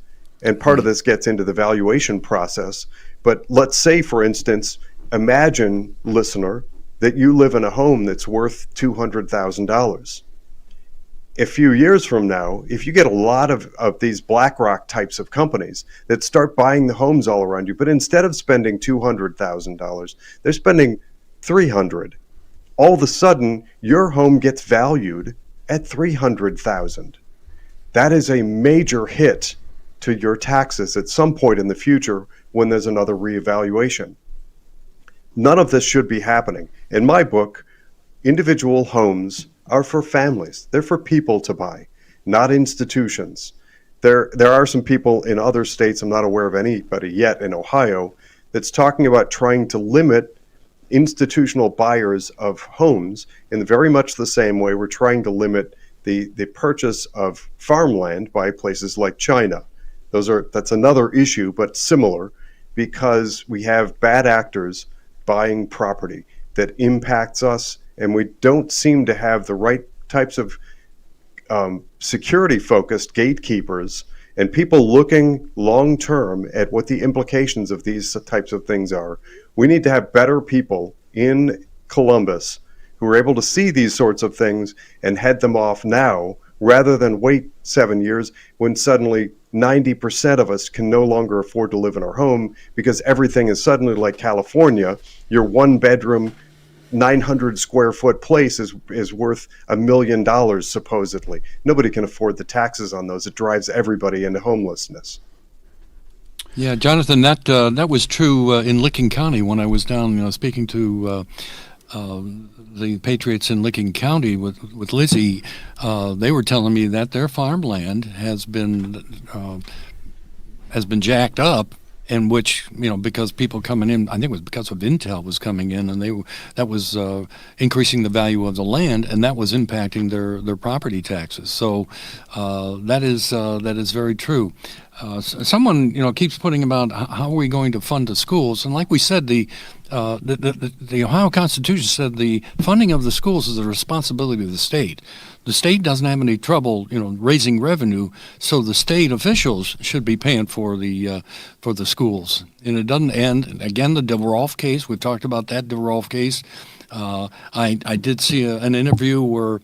And part of this gets into the valuation process. But let's say, for instance, imagine, listener, that you live in a home that's worth $200,000. A few years from now, if you get a lot of these BlackRock types of companies that start buying the homes all around you, but instead of spending $200,000, they're spending $300,000. All of a sudden, your home gets valued at $300,000. That is a major hit to your taxes at some point in the future when there's another reevaluation. None of this should be happening. In my book, individual homes are for families. They're for people to buy, not institutions. There are some people in other states, I'm not aware of anybody yet in Ohio, that's talking about trying to limit institutional buyers of homes in very much the same way we're trying to limit the purchase of farmland by places like China. That's another issue, but similar, because we have bad actors buying property that impacts us, and we don't seem to have the right types of security-focused gatekeepers and people looking long-term at what the implications of these types of things are. We need to have better people in Columbus who are able to see these sorts of things and head them off now, rather than wait 7 years when suddenly 90% of us can no longer afford to live in our home because everything is suddenly like California. Your one bedroom, 900 square foot place is worth $1 million supposedly. Nobody can afford the taxes on those. It drives everybody into homelessness. Yeah, Jonathan, that was true in Licking County when I was down speaking to the Patriots in Licking County with Lizzie. They were telling me that their farmland has been jacked up in which, because people coming in, I think it was because of Intel was coming in, and that was increasing the value of the land, and that was impacting their property taxes. So that is very true. Someone keeps putting about how are we going to fund the schools, and like we said, the Ohio Constitution said the funding of the schools is the responsibility of the state. The state doesn't have any trouble, raising revenue, so the state officials should be paying for the schools. And it doesn't end. Again, the DeRolf case. We've talked about that DeRolf case. I did see an interview where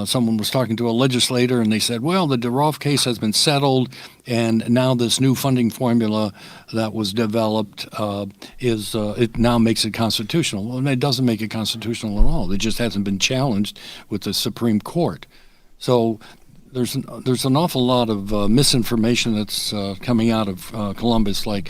someone was talking to a legislator, and they said, well, the DeRolf case has been settled, and now this new funding formula that was developed it now makes it constitutional. Well, it doesn't make it constitutional at all. It just hasn't been challenged with the Supreme Court. So there's an awful lot of misinformation that's coming out of Columbus, like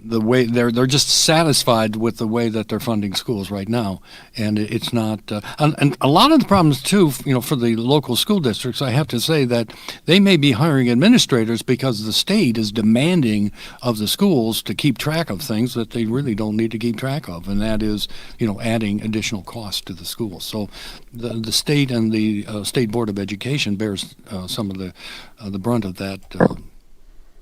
the way they're just satisfied with the way that they're funding schools right now, and it's not. And a lot of the problems too, for the local school districts, I have to say that they may be hiring administrators because the state is demanding of the schools to keep track of things that they really don't need to keep track of, and that is, adding additional costs to the schools. So the state and the State Board of Education bears some of the brunt of that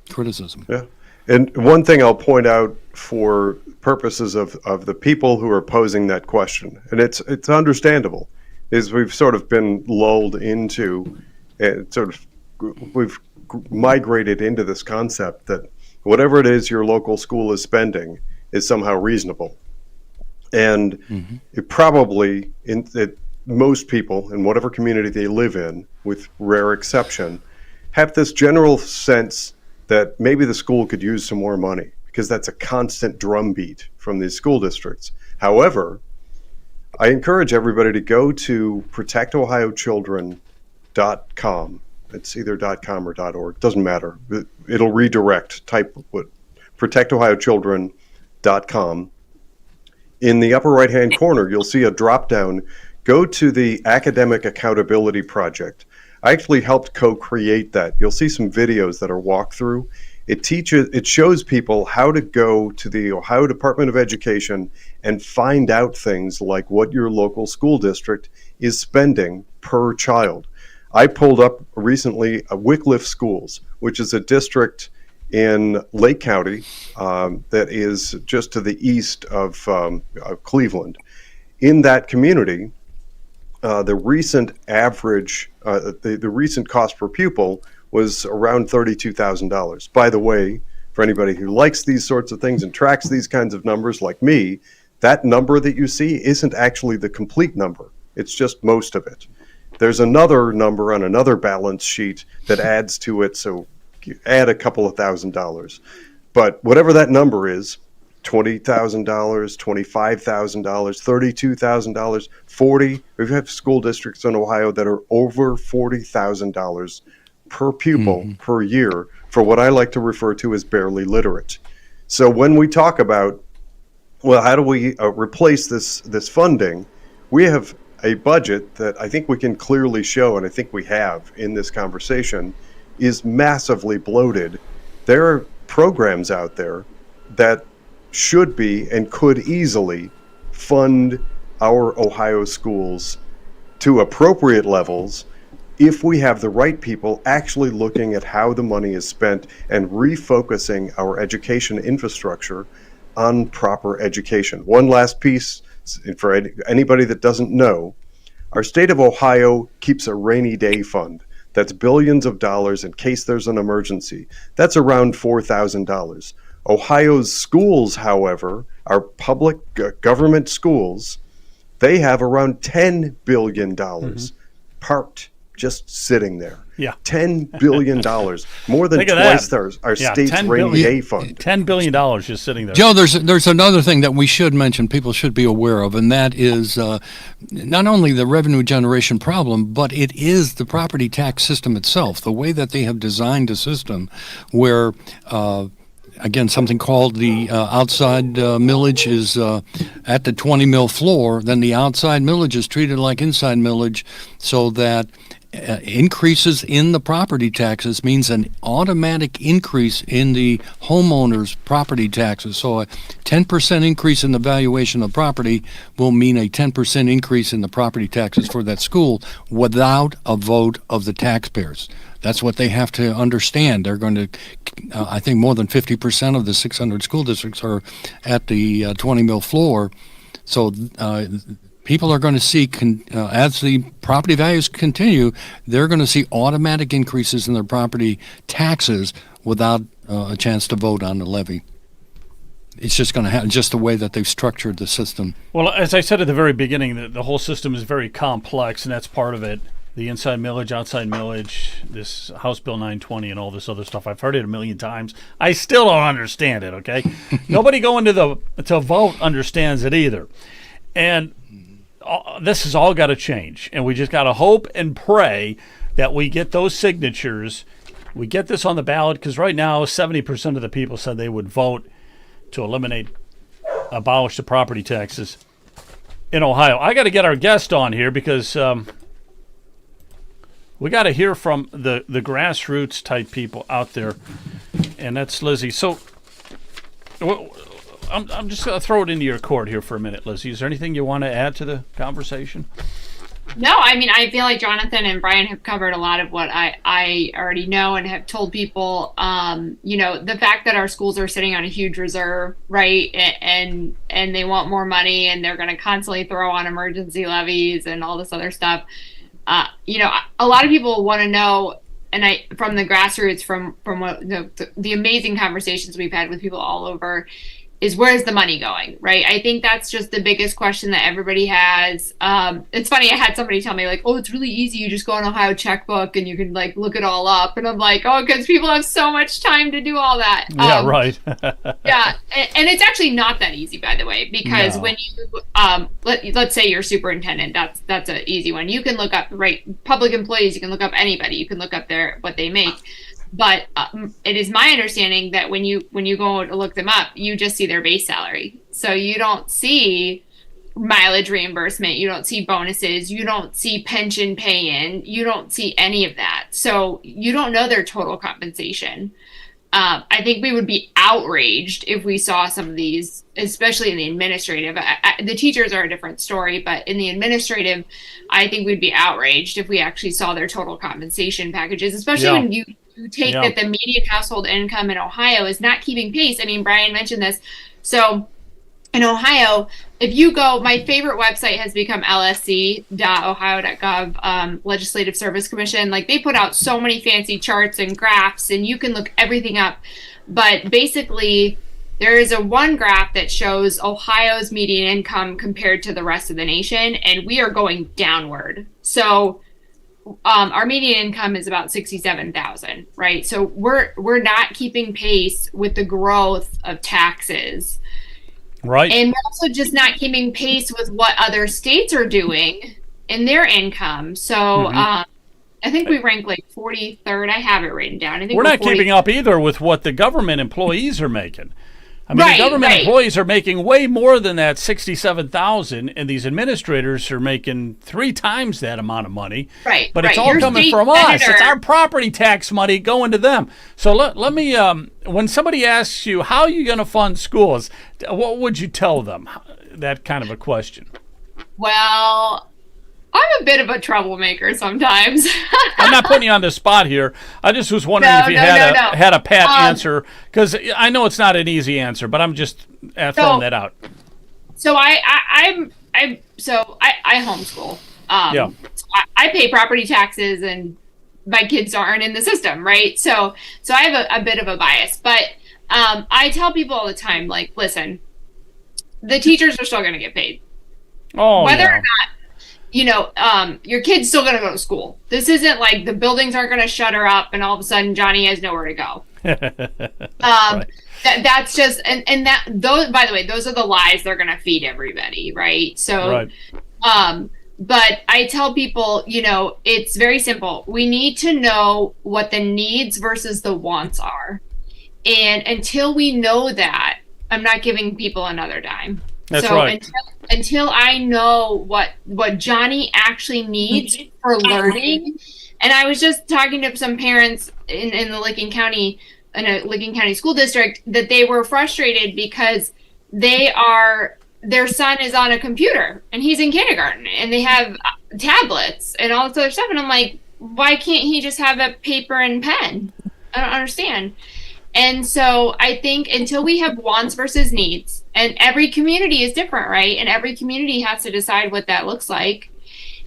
criticism. Yeah. And one thing I'll point out for purposes of the people who are posing that question, and it's understandable, is we've sort of been lulled into, we've migrated into this concept that whatever it is your local school is spending is somehow reasonable. And it probably, most people in whatever community they live in, with rare exception, have this general sense that maybe the school could use some more money, because that's a constant drumbeat from these school districts. However, I encourage everybody to go to protectohiochildren.com. It's either .com or .org, doesn't matter. It'll redirect, type what protectohiochildren.com. In the upper right-hand corner, you'll see a drop-down. Go to the Academic Accountability Project. I actually helped co-create that. You'll see some videos that are walkthrough. It shows people how to go to the Ohio Department of Education and find out things like what your local school district is spending per child. I pulled up recently Wycliffe Schools, which is a district in Lake County that is just to the east of Cleveland. In that community, the recent average, the recent cost per pupil was around $32,000. By the way, for anybody who likes these sorts of things and tracks these kinds of numbers like me, that number that you see isn't actually the complete number. It's just most of it. There's another number on another balance sheet that adds to it, so you add a couple of $1,000s. But whatever that number is, $20,000, $25,000, $32,000, $40,000. We have school districts in Ohio that are over $40,000 per pupil per year for what I like to refer to as barely literate. So when we talk about, well, how do we replace this funding, we have a budget that I think we can clearly show, and I think we have in this conversation, is massively bloated. There are programs out there that should be and could easily fund our Ohio schools to appropriate levels if we have the right people actually looking at how the money is spent and refocusing our education infrastructure on proper education. One last piece for anybody that doesn't know, our state of Ohio keeps a rainy day fund. That's billions of dollars in case there's an emergency. That's around $4,000. Ohio's schools, however, our public government schools, they have around $10 billion parked, just sitting there. Yeah. $10 billion, more than twice our state's rainy day fund. $10 billion just sitting there. Joe, there's another thing that we should mention, people should be aware of, and that is not only the revenue generation problem, but it is the property tax system itself, the way that they have designed a system where again, something called the outside millage is at the 20 mil floor, then the outside millage is treated like inside millage, so that increases in the property taxes means an automatic increase in the homeowner's property taxes. So a 10% increase in the valuation of property will mean a 10% increase in the property taxes for that school without a vote of the taxpayers. That's what they have to understand. They're going to, I think more than 50% of the 600 school districts are at the 20 mil floor. So people are going to see, as the property values continue, they're going to see automatic increases in their property taxes without a chance to vote on the levy. It's just going to happen, just the way that they've structured the system. Well, as I said at the very beginning, the whole system is very complex, and that's part of it. The inside millage, outside millage, this House Bill 920 and all this other stuff. I've heard it a million times. I still don't understand it, okay? Nobody going to vote understands it either. And this has all got to change. And we just got to hope and pray that we get those signatures. We get this on the ballot, because right now 70% of the people said they would vote to abolish the property taxes in Ohio. I got to get our guest on here because we got to hear from the grassroots type people out there, and that's Lizzie. So I'm just going to throw it into your court here for a minute, Lizzie. Is there anything you want to add to the conversation? No, I mean, I feel like Jonathan and Brian have covered a lot of what I already know and have told people. The fact that our schools are sitting on a huge reserve, right, and they want more money, and they're going to constantly throw on emergency levies and all this other stuff. A lot of people want to know, and from the grassroots, from what the amazing conversations we've had with people all over, is where's the money going, right? I think that's just the biggest question that everybody has. It's funny, I had somebody tell me, like, oh, it's really easy. You just go on Ohio checkbook and you can, like, look it all up. And I'm like, oh, because people have so much time to do all that. Yeah, right. Yeah, and it's actually not that easy, by the way, because when you, let's say you're superintendent, that's an easy one. You can look up, right, public employees, you can look up anybody, you can look up what they make. But it is my understanding that when you go to look them up, you just see their base salary. So you don't see mileage reimbursement, you don't see bonuses, you don't see pension pay-in, you don't see any of that. So you don't know their total compensation. I think we would be outraged if we saw some of these, especially in the administrative. The teachers are a different story, but in the administrative, I think we'd be outraged if we actually saw their total compensation packages, especially when you take that the median household income in Ohio is not keeping pace. I mean, Brian mentioned this. So in Ohio, if you go, my favorite website has become lsc.ohio.gov, Legislative Service Commission. Like, they put out so many fancy charts and graphs, and you can look everything up. But basically, there is one graph that shows Ohio's median income compared to the rest of the nation, and we are going downward. So our median income is about $67,000, right? So we're not keeping pace with the growth of taxes, right? And we're also just not keeping pace with what other states are doing in their income. So I think we rank like 43rd. I have it written down. I think we're not keeping up either with what the government employees are making. I mean, the government employees are making way more than that $67,000, and these administrators are making 3 times that amount of money. Right. But it's all coming from us. It's our property tax money going to them. So let me, when somebody asks you, how are you going to fund schools, what would you tell them? That kind of a question. Well, I'm a bit of a troublemaker sometimes. I'm not putting you on the spot here. I just was wondering if you had a pat answer, because I know it's not an easy answer, but I'm just throwing that out. So I homeschool. So I pay property taxes, and my kids aren't in the system, right? So I have a bit of a bias, but I tell people all the time, like, listen, the teachers are still going to get paid, whether or not. Your kid's still going to go to school. This isn't like the buildings aren't going to shutter up and all of a sudden Johnny has nowhere to go. Right. That's just, and that, those, by the way, those are the lies they're going to feed everybody. Right. So, but I tell people, it's very simple. We need to know what the needs versus the wants are. And until we know that, I'm not giving people another dime. That's so right. until I know what Johnny actually needs for learning, and I was just talking to some parents in the Licking County, in a Licking County school district, that they were frustrated because their son is on a computer and he's in kindergarten and they have tablets and all this other stuff, and I'm like, why can't he just have a paper and pen? I don't understand. And so I think until we have wants versus needs, and every community is different, right? And every community has to decide what that looks like.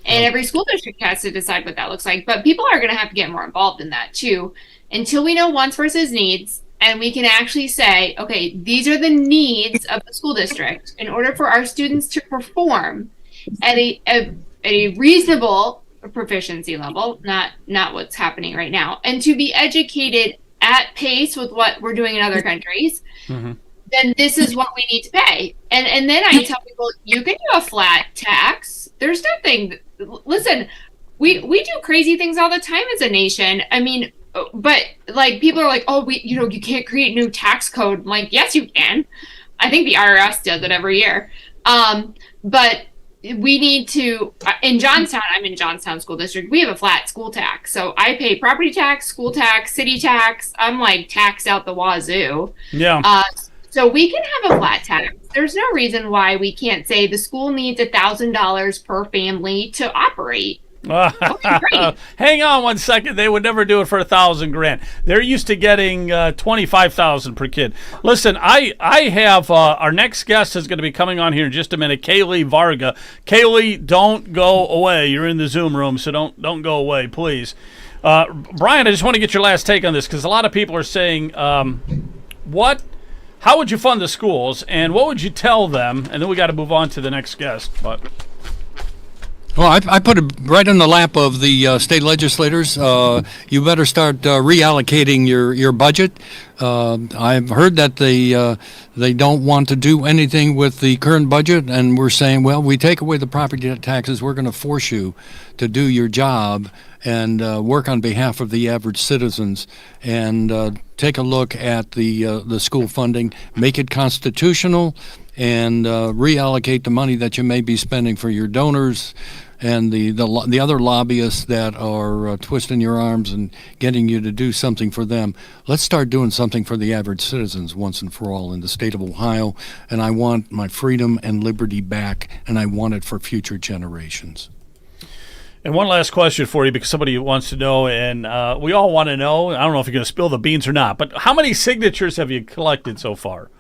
And every school district has to decide what that looks like. But people are going to have to get more involved in that too. Until we know wants versus needs, and we can actually say, okay, these are the needs of the school district in order for our students to perform at a reasonable proficiency level, not what's happening right now, and to be educated at pace with what we're doing in other countries, then this is what we need to pay. And then I tell people, you can do a flat tax. There's nothing. Listen, we do crazy things all the time as a nation. I mean, but like people are like, oh, you can't create new tax code. I'm like, yes, you can. I think the IRS does it every year. But we need to, in Johnstown, I'm in Johnstown School District, we have a flat school tax. So I pay property tax, school tax, city tax. I'm like taxed out the wazoo. Yeah. So we can have a flat tax. There's no reason why we can't say the school needs $1,000 per family to operate. Hang on one second. They would never do it for $1,000 grand. They're used to getting $25,000 per kid. Listen, I have our next guest is going to be coming on here in just a minute. Kaylee Varga. Kaylee, don't go away. You're in the Zoom room, so don't go away, please. Brian, I just want to get your last take on this because a lot of people are saying, how would you fund the schools, and what would you tell them? And then we got to move on to the next guest, but. Well, I put it right in the lap of the state legislators. You better start reallocating your budget. I've heard that they don't want to do anything with the current budget, and we're saying, well, we take away the property taxes, we're going to force you to do your job and work on behalf of the average citizens, and take a look at the school funding, make it constitutional, and reallocate the money that you may be spending for your donors and the other lobbyists that are twisting your arms and getting you to do something for them. Let's start doing something for the average citizens once and for all in the state of Ohio. And I want my freedom and liberty back, and I want it for future generations. And one last question for you, because somebody wants to know, and we all want to know. I don't know if you're going to spill the beans or not, but how many signatures have you collected so far?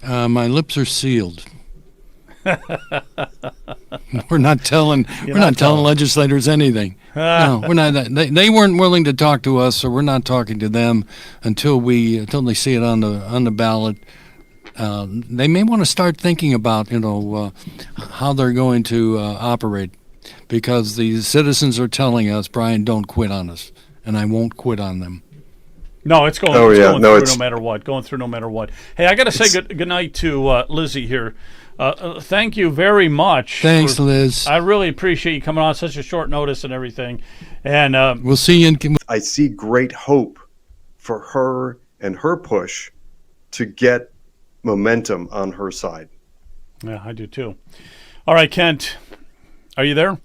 My lips are sealed. We're not telling legislators anything. No, we're not. They weren't willing to talk to us, so we're not talking to them until they see it on the ballot. They may want to start thinking about how they're going to operate, because the citizens are telling us, Brian, don't quit on us, and I won't quit on them. No, it's going through no matter what. Going through no matter what. Hey, I got to say good night to Lizzie here. Thank you very much. Thanks, Liz. I really appreciate you coming on such a short notice and everything. And we'll see you in. I see great hope for her and her push to get momentum on her side. Yeah, I do too. All right, Kent, are you there?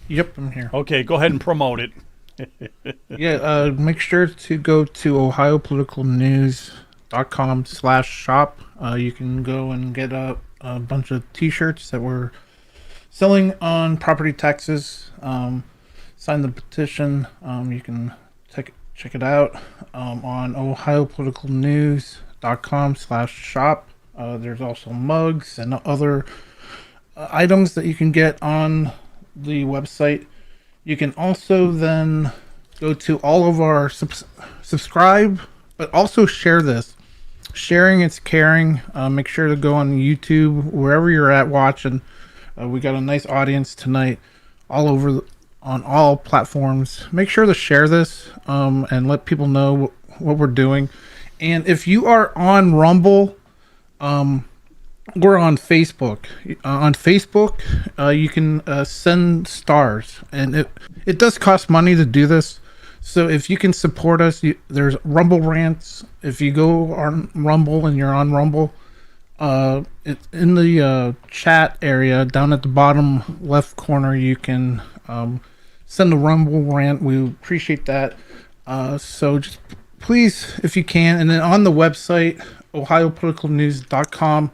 Yep, I'm here. Okay, go ahead and promote it. Yeah, make sure to go to ohiopoliticalnews.com/shop. You can go and get a bunch of t-shirts that we're selling on property taxes. Sign the petition. You can check it out on ohiopoliticalnews.com/shop. There's also mugs and other items that you can get on the website. You can also then go to all of our subscribe, but also share this. Sharing is caring. Make sure to go on YouTube, wherever you're at watching. We got a nice audience tonight all over on all platforms. Make sure to share this and let people know what we're doing. And if you are on Rumble, we're on Facebook. On Facebook, you can send stars, and it does cost money to do this. So if you can support us, there's Rumble Rants. If you go on Rumble and you're on Rumble, In the chat area down at the bottom left corner, you can send a Rumble rant. We appreciate that. So just please, if you can, and then on the website, ohiopoliticalnews.com,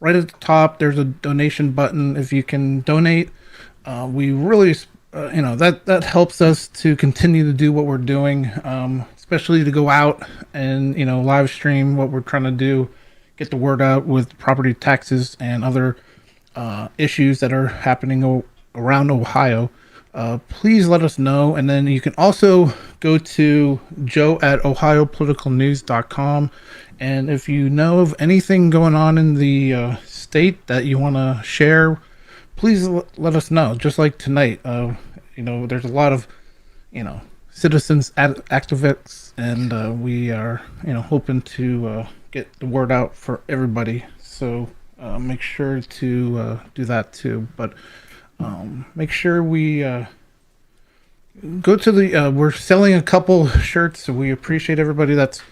right at the top, there's a donation button. If you can donate, we really, that helps us to continue to do what we're doing, especially to go out and, live stream what we're trying to do, get the word out with property taxes and other issues that are happening around Ohio. Please let us know. And then you can also go to joe at ohiopoliticalnews.com. And if you know of anything going on in the state that you want to share, please let us know. Just like tonight, there's a lot of, citizens activists, and we are, hoping to get the word out for everybody. So make sure to do that too. But make sure we go to the. We're selling a couple shirts, so we appreciate everybody that's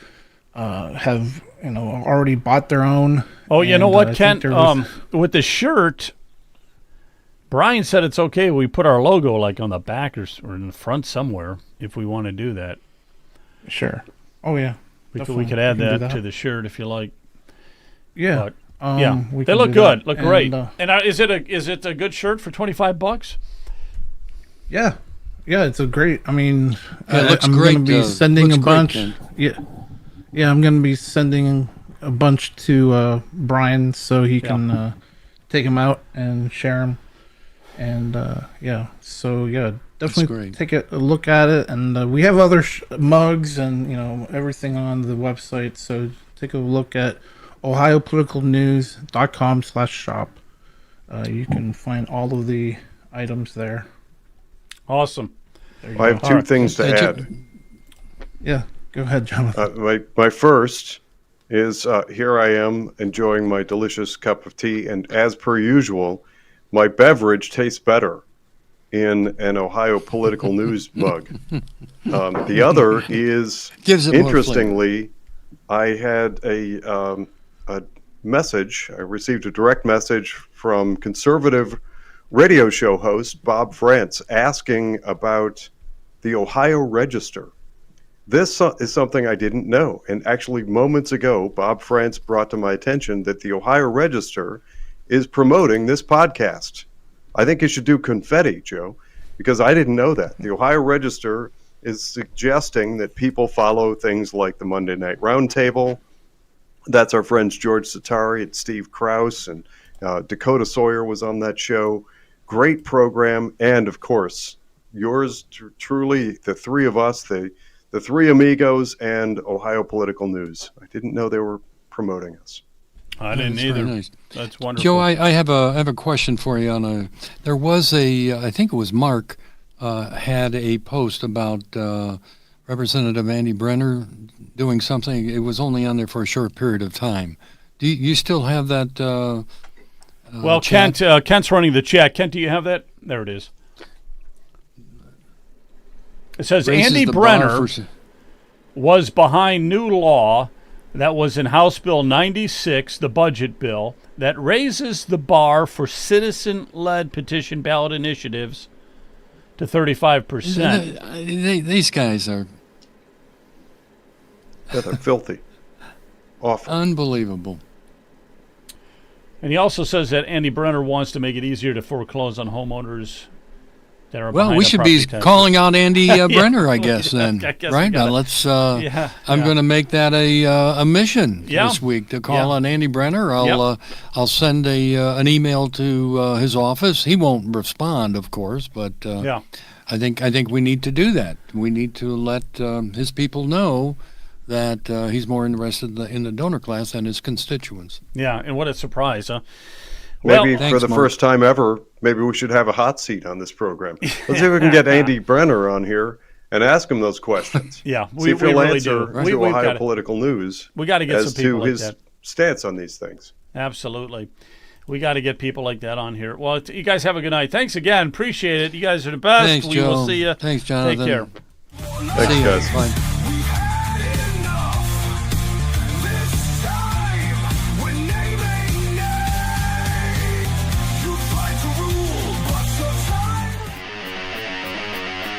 have already bought their own. Oh, you know what, Kent? Was... With the shirt, Brian said it's okay. We put our logo like on the back or in the front somewhere if we want to do that. Sure. Oh yeah. We could add that to the shirt if you like. Yeah. But, they look good. Look great. And is it a good shirt for $25? Yeah. Yeah, it's a great. I mean, it looks I'm great. going to be sending a bunch. Great, yeah, I'm going to be sending a bunch to Brian so he can take them out and share them. And definitely take a look at it. And we have other mugs and everything on the website. So take a look at ohiopoliticalnews.com/shop. You can find all of the items there. Awesome. I have two things to add. Yeah, go ahead, Jonathan. My first is here I am enjoying my delicious cup of tea, and as per usual, my beverage tastes better in an Ohio Political News mug. The other is, interestingly, I had a message. I received a direct message from conservative radio show host Bob France asking about the Ohio Register. This is something I didn't know. And actually, moments ago, Bob France brought to my attention that the Ohio Register is promoting this podcast. I think you should do confetti, Joe, because I didn't know that. The Ohio Register is suggesting that people follow things like the Monday Night Roundtable. That's our friends George Satari and Steve Krause, and Dakota Sawyer was on that show. Great program. And, of course, yours truly, the three of us, the three amigos, and Ohio Political News. I didn't know they were promoting us. I didn't either. Nice. That's wonderful. Joe, I have a question for you. There was I think it was Mark, had a post about Representative Andy Brenner doing something. It was only on there for a short period of time. Do you still have that? Well, chat? Kent's running the chat. Kent, do you have that? There it is. It says Andy Brenner was behind new law that was in House Bill 96, the budget bill, that raises the bar for citizen-led petition ballot initiatives to 35%. These guys are... Yeah, they're filthy. Awful. Unbelievable. And he also says that Andy Brenner wants to make it easier to foreclose on homeowners that are well, we should be calling out Andy Brenner, I guess, then. Right? Now, let's... I'm going to make that a mission this week to call on Andy Brenner. I'll send an email to his office. He won't respond, of course, but I think we need to do that. We need to let his people know that he's more interested in the donor class than his constituents. Yeah, and what a surprise, huh? Maybe for the first time ever, maybe we should have a hot seat on this program. Let's see if we can get Andy Brenner on here and ask him those questions. Yeah, see if he'll answer to Ohio Political News. We got to get some people like that. As to his stance on these things. Absolutely. We got to get people like that on here. Well, you guys have a good night. Thanks again. Appreciate it. You guys are the best. Thanks, we Joe. will see you. Thanks, Jonathan. Take care. Thanks, guys. Bye.